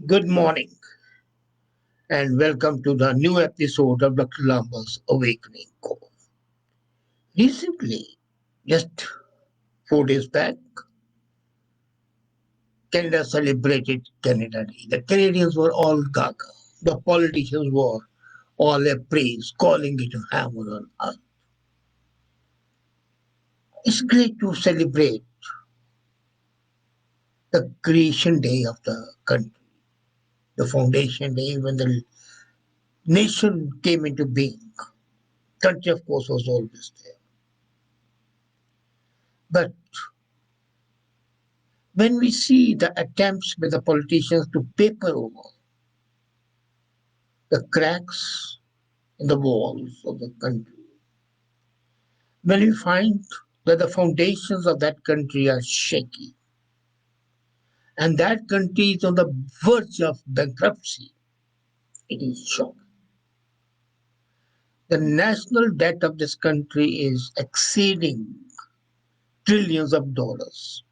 Good morning and welcome to the new episode of Dr. Lamba's Awakening Call. Recently, just 4 days back, Canada celebrated Canada Day. The Canadians were all gaga. The politicians were all appraised, calling it a hammer on earth. It's great to celebrate the creation day of the country, the foundation day when the nation came into being. Country, of course, was always there. But when we see the attempts by the politicians to paper over the cracks in the walls of the country, when we find that the foundations of that country are shaky and that country is on the verge of bankruptcy, it is shocking. The national debt of this country is exceeding trillions of dollars.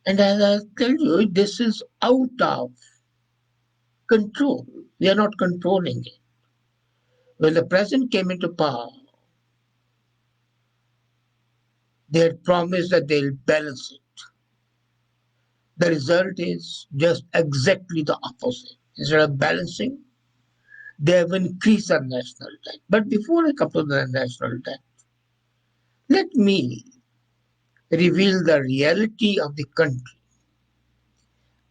And as I tell you, this is out of control. We are not controlling it. When the president came into power, they had promised that they'll balance it. The result is just exactly the opposite. Instead of balancing, they have increased our national debt. But before I come to the national debt, let me reveal the reality of the country.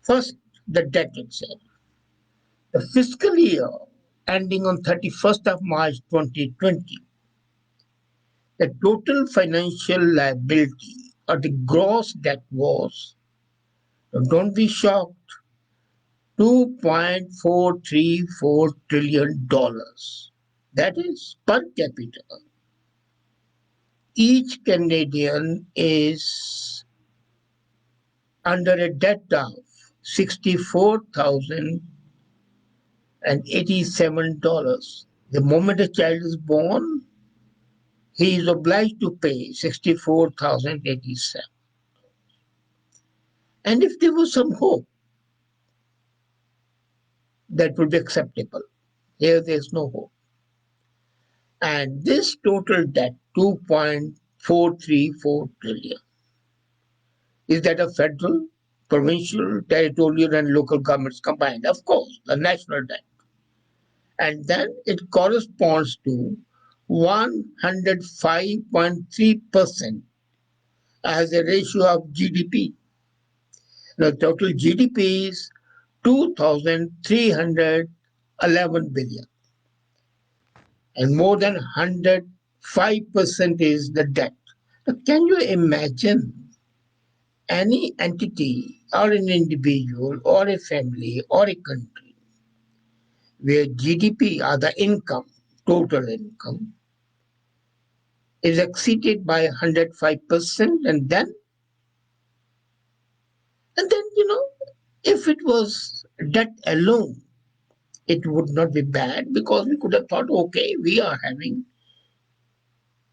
First, the debt itself. The fiscal year ending on 31st of March 2020, the total financial liability or the gross debt was, don't be shocked, $2.434 trillion. That is per capita. Each Canadian is under a debt of $64,087. The moment a child is born, he is obliged to pay $64,087. And if there was some hope, that would be acceptable. Here there's no hope. And this total debt, 2.434 trillion, is that of federal, provincial, territorial, and local governments combined? Of course, the national debt. And then it corresponds to 105.3% as a ratio of GDP. Now, total GDP is 2,311 billion, and more than 105% is the debt. Now, can you imagine any entity or an individual or a family or a country where GDP or the income, total income, is exceeded by 105%, and then, if it was debt alone, it would not be bad because we could have thought, okay, we are having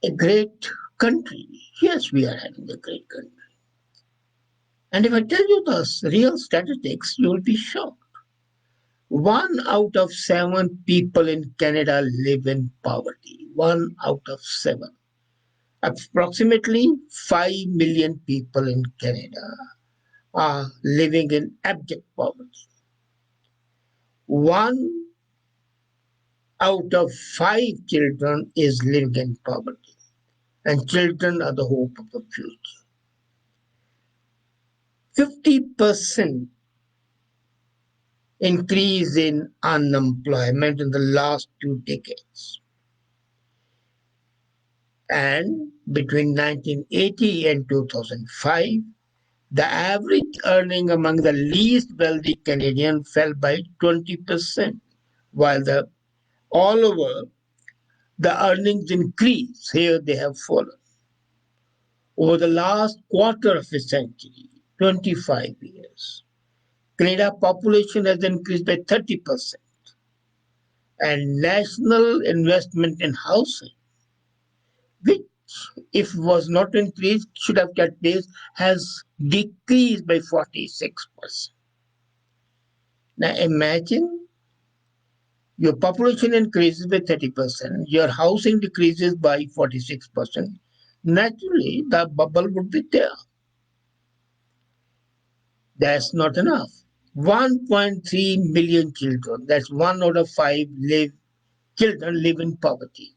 a great country. Yes, we are having a great country. And if I tell you the real statistics, you will be shocked. 1 out of 7 people in Canada live in poverty. 1 out of 7. Approximately 5 million people in Canada are living in abject poverty. 1 out of 5 children is living in poverty. And children are the hope of the future. 50% increase in unemployment in the last 2 decades. And between 1980 and 2005, the average earning among the least wealthy Canadians fell by 20%, while all over the earnings increase. Here they have fallen. Over the last quarter of a century, 25 years, Canada population has increased by 30%, and national investment in housing, which if was not increased, should have kept pace, has decreased by 46%. Now imagine your population increases by 30%, your housing decreases by 46%. Naturally, the bubble would be there. That's not enough. 1.3 million children, that's 1 out of 5 children live in poverty.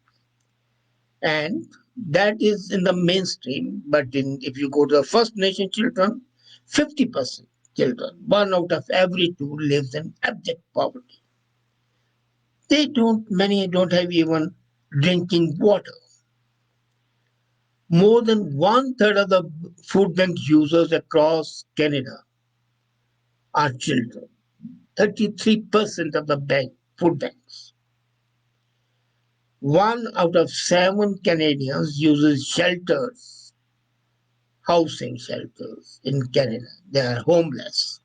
And that is in the mainstream, but if you go to the First Nation children, 50% children, 1 out of every 2 lives in abject poverty. Many don't have even drinking water. More than 1/3 of the food bank users across Canada are children. 33% of the food banks. 1 out of 7 Canadians uses housing shelters in Canada. They are homeless.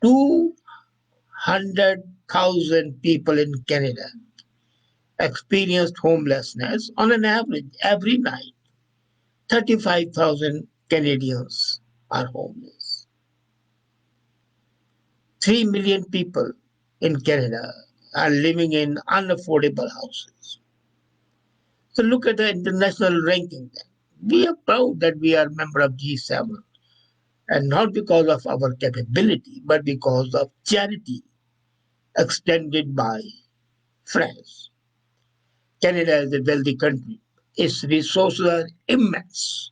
200,000 people in Canada experienced homelessness on an average every night. 35,000 Canadians are homeless. 3 million people in Canada are living in unaffordable houses. So look at the international ranking then. We are proud that we are a member of G7, and not because of our capability, but because of charity extended by France. Canada is a wealthy country. Its resources are immense.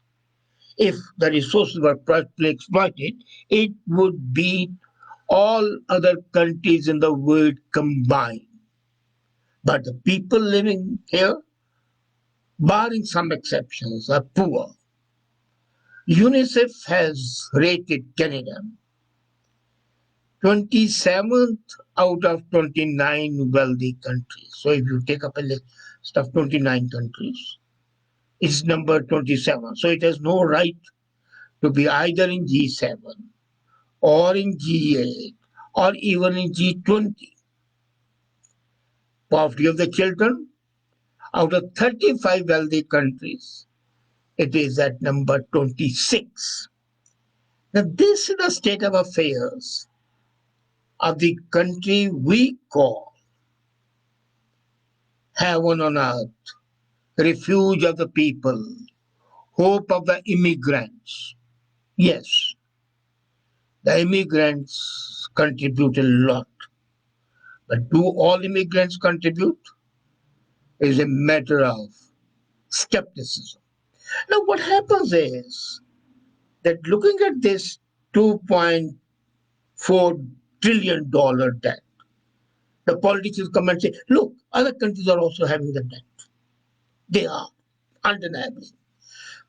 If the resources were properly exploited, it would beat all other countries in the world combined. But the people living here, barring some exceptions, are poor. UNICEF has rated Canada 27th out of 29 wealthy countries. So if you take up a list of 29 countries, it's number 27. So it has no right to be either in G7 or in G8 or even in G20. Poverty of the children, out of 35 wealthy countries, it is at number 26. Now, this is the state of affairs of the country we call heaven on earth, refuge of the people, hope of the immigrants. Yes, the immigrants contribute a lot, but do all immigrants contribute? Is a matter of skepticism. Now, what happens is that looking at this $2.4 trillion debt, the politicians come and say, look, other countries are also having the debt. They are, undeniably.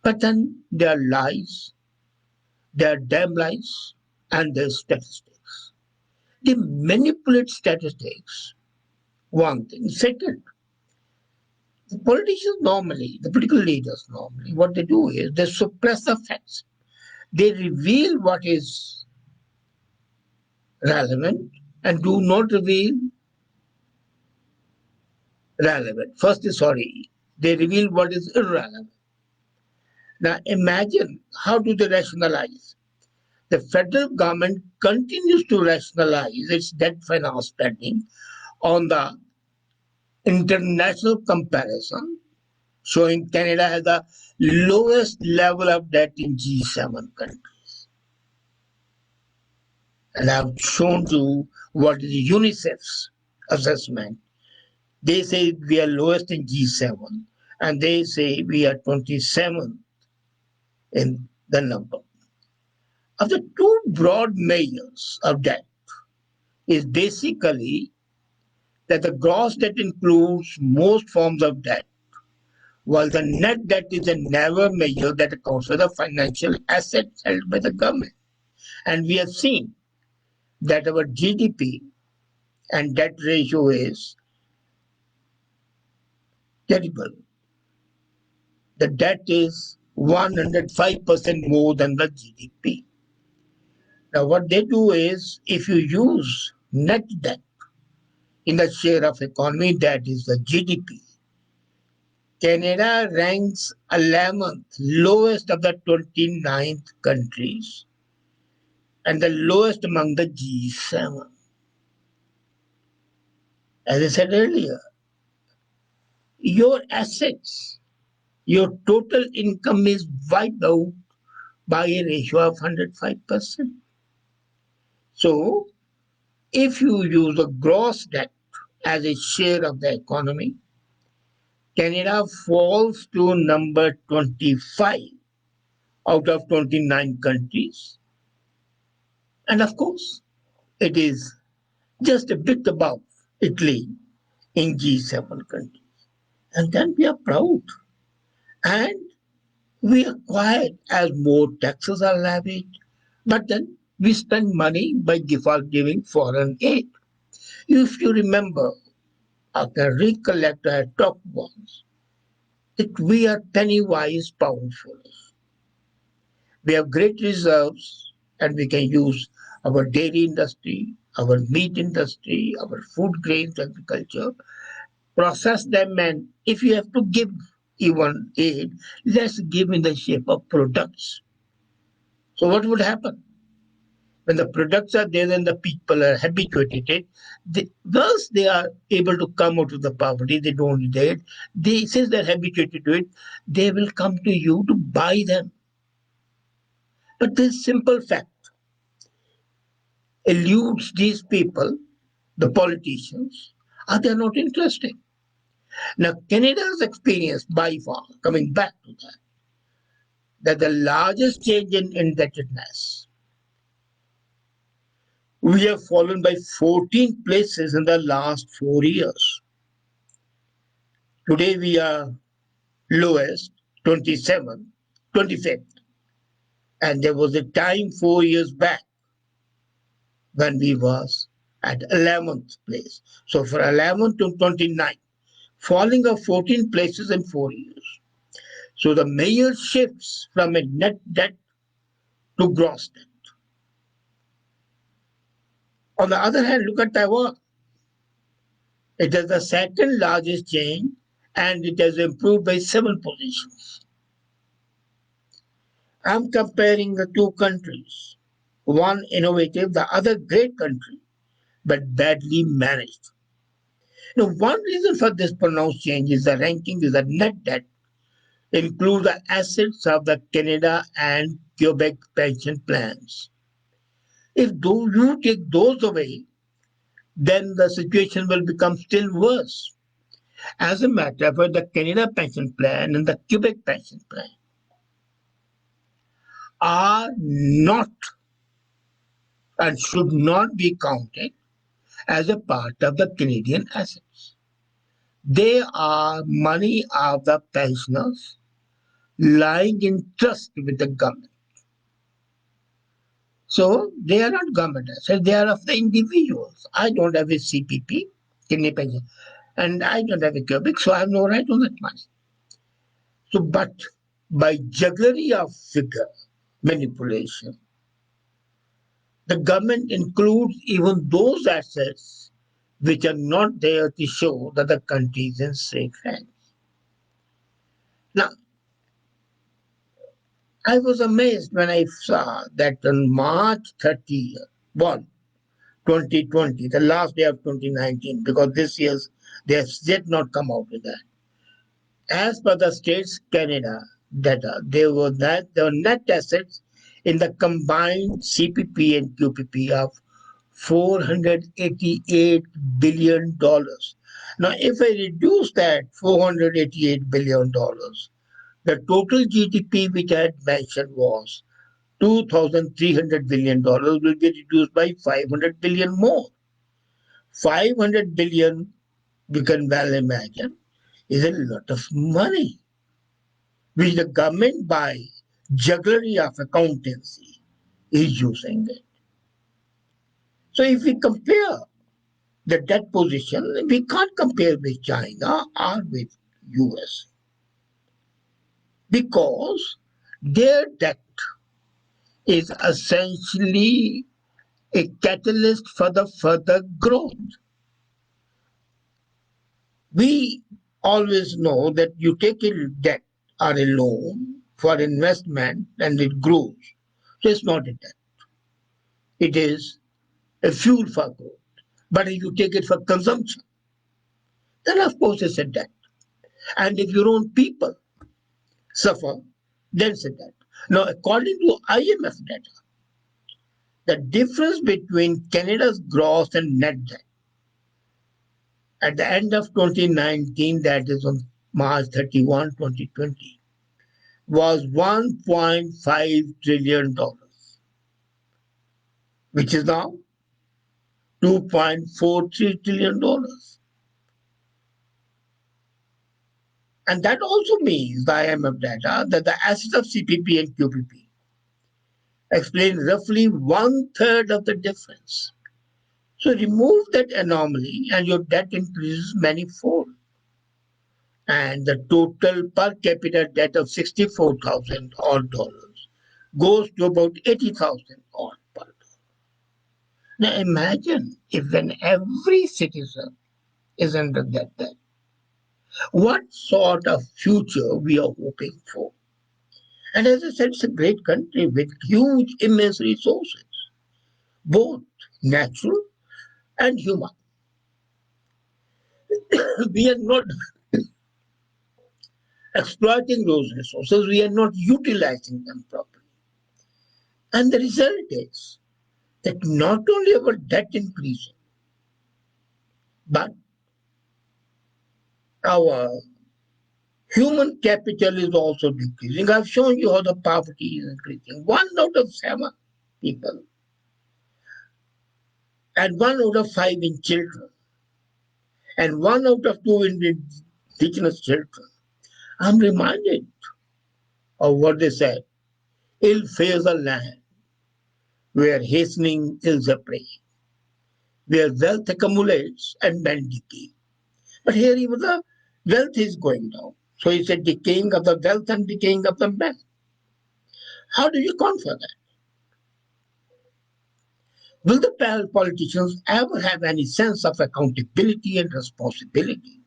But then there are lies, there are damn lies, and there's statistics. They manipulate statistics, one thing. Second, the politicians normally, the political leaders normally, what they do is they suppress the facts. They reveal what is relevant and do not reveal relevant. First is sorry, they reveal what is irrelevant. Now imagine how do they rationalize? The federal government continues to rationalize its debt finance spending on the international comparison, showing Canada has the lowest level of debt in G7 countries. And I've shown you what is UNICEF's assessment. They say we are lowest in G7, and they say we are 27 in the number. Of the two broad measures of debt is basically that the gross debt includes most forms of debt, while the net debt is a narrow measure that accounts for the financial assets held by the government. And we have seen that our GDP and debt ratio is terrible. The debt is 105% more than the GDP. Now, what they do is if you use net debt in the share of economy, that is the GDP, Canada ranks 11th, lowest of the 29th countries and the lowest among the G7. As I said earlier, your assets, your total income is wiped out by a ratio of 105%. So, if you use the gross debt as a share of the economy, Canada falls to number 25 out of 29 countries. And of course, it is just a bit above Italy in G7 countries. And then we are proud. And we are quiet as more taxes are levied. But then we spend money by default giving foreign aid. If you remember, I can recollect I had talked once that we are penny wise, pound foolish. We have great reserves and we can use our dairy industry, our meat industry, our food grains agriculture, process them, and if you have to give even aid, let's give in the shape of products. So what would happen? When the products are there and the people are habituated, once they are able to come out of the poverty, they don't need it. Since they're habituated to it, they will come to you to buy them. But this simple fact eludes these people, the politicians, are they not interested? Now, Canada's experience by far, coming back to that the largest change in indebtedness, we have fallen by 14 places in the last 4 years. Today we are lowest, 27, 25th. And there was a time 4 years back when we was at 11th place. So for 11th to 29th, falling of 14 places in 4 years. So the major shifts from a net debt to gross debt. On the other hand, look at Taiwan. It is the second largest change and it has improved by 7 positions. I'm comparing the two countries. One innovative, the other great country, but badly managed. Now, one reason for this pronounced change is the ranking is that net debt includes the assets of the Canada and Quebec pension plans. If you take those away, then the situation will become still worse. As a matter of fact, the Canada pension plan and the Quebec pension plan are not and should not be counted as a part of the Canadian assets. They are money of the pensioners lying in trust with the government. So they are not government assets, they are of the individuals. I don't have a CPP, Canadian pension, and I don't have a Quebec, so I have no right on that money. So, but by jugglery of figure manipulation, the government includes even those assets which are not there to show that the country is in safe hands. Now, I was amazed when I saw that on March 31, 2020, the last day of 2019, because this year's they have yet not come out with that. As per the states Canada data, there were net assets in the combined CPP and QPP of $488 billion. Now, if I reduce that $488 billion, the total GDP which I had mentioned was $2,300 billion will be reduced by 500 billion more. 500 billion, we can well imagine, is a lot of money, which the government by jugglery of accountancy is using it. So if we compare the debt position, we can't compare with China or with US because their debt is essentially a catalyst for the further growth. We always know that you take a debt or a loan for investment and it grows. So it's not a debt. It is a fuel for growth. But if you take it for consumption, then of course it's a debt. And if your own people suffer, then it's a debt. Now, according to IMF data, the difference between Canada's gross and net debt at the end of 2019, that is on March 31, 2020, was $1.5 trillion, which is now $2.43 trillion. And that also means, the IMF data, that the assets of CPP and QPP explain roughly one third of the difference. So remove that anomaly and your debt increases manifold. And the total per capita debt of 64,000 odd dollars goes to about 80,000 odd per dollar. Now imagine if when every citizen is under that debt, what sort of future we are hoping for. And as I said, it's a great country with huge, immense resources, both natural and human. We are not exploiting those resources, we are not utilizing them properly. And the result is that not only our debt increasing, but our human capital is also decreasing. I've shown you how the poverty is increasing. 1 out of 7 people and 1 out of 5 in children and 1 out of 2 in indigenous children. I'm reminded of what they said. Ill fares the land where hastening is a prey, where wealth accumulates and men decay. But here even the wealth is going down. So it's a decaying of the wealth and decaying of the men. How do you account for that? Will the politicians ever have any sense of accountability and responsibility,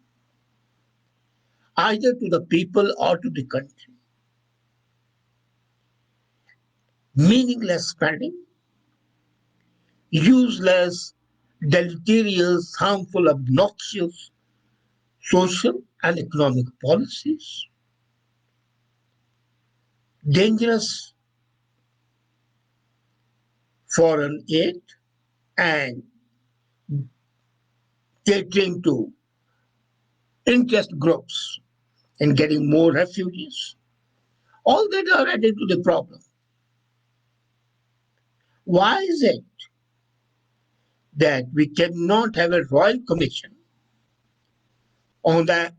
either to the people or to the country? Meaningless spending, useless, deleterious, harmful, obnoxious social and economic policies, dangerous foreign aid, and catering to interest groups in getting more refugees. All that are added to the problem. Why is it that we cannot have a royal commission on the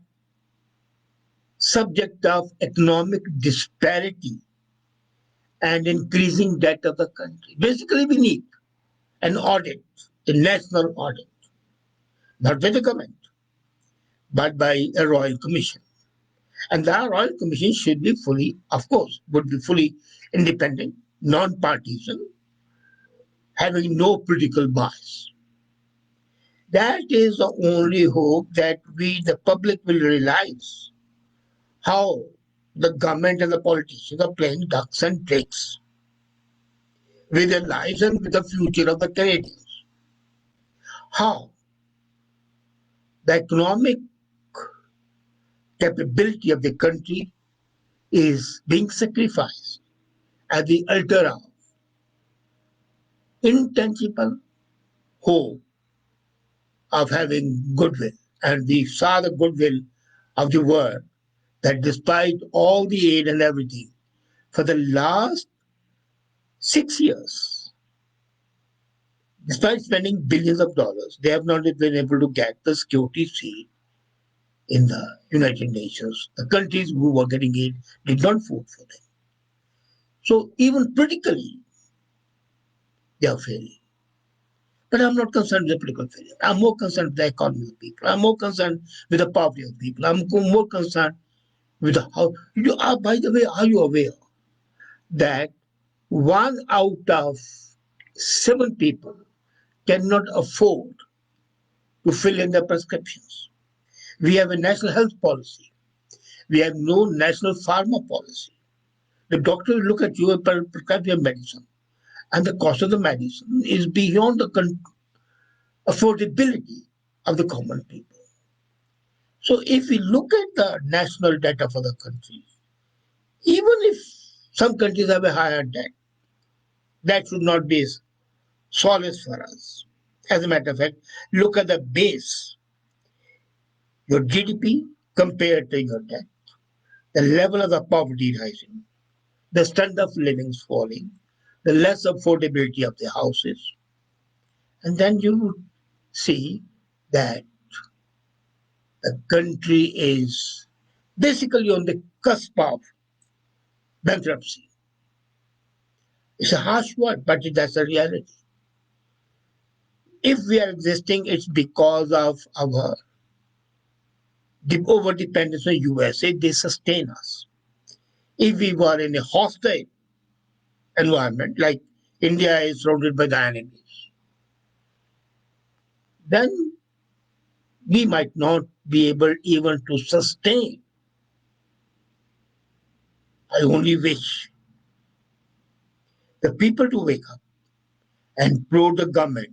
subject of economic disparity and increasing debt of the country? Basically, we need an audit, a national audit, not by the government, but by a royal commission. And that royal commission should be fully, of course, would be fully independent, non-partisan, having no political bias. That is the only hope that we, the public, will realize how the government and the politicians are playing ducks and drakes with their lives and with the future of the Canadians. How the economic capability of the country is being sacrificed at the altar of intangible hope of having goodwill. And we saw the goodwill of the world that despite all the aid and everything, for the last 6 years, despite spending billions of dollars, they have not been able to get the security seal in the United Nations. The countries who were getting aid did not vote for them. So even politically, they are failing. But I'm not concerned with the political failure. I'm more concerned with the economy of the people. I'm more concerned with the poverty of the people. I'm more concerned with how you are. By the way, are you aware that 1 out of 7 people cannot afford to fill in their prescriptions? We have a national health policy. We have no national pharma policy. The doctor will look at you and prescribe your medicine. and the cost of the medicine is beyond the affordability of the common people. So if we look at the national data for the country, even if some countries have a higher debt, that should not be solace for us. As a matter of fact, look at the base, your GDP compared to your debt, the level of the poverty rising, the standard of living is falling, the less affordability of the houses, and then you would see that the country is basically on the cusp of bankruptcy. It's a harsh word, but that's a reality. If we are existing, it's because of our over dependence on USA. They sustain us. If we were in a hostile environment, like India is surrounded by the enemies, then we might not be able even to sustain. I only wish the people to wake up and probe the government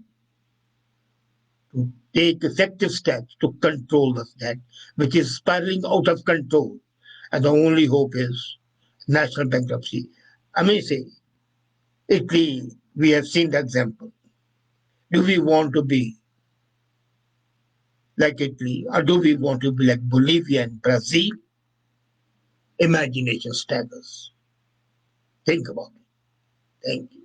to take effective steps to control this debt, which is spiraling out of control. And the only hope is national bankruptcy. I may say, Italy, we have seen the example. Do we want to be like Italy, or do we want to be like Bolivia and Brazil? Imagination staggers. Think about it. Thank you.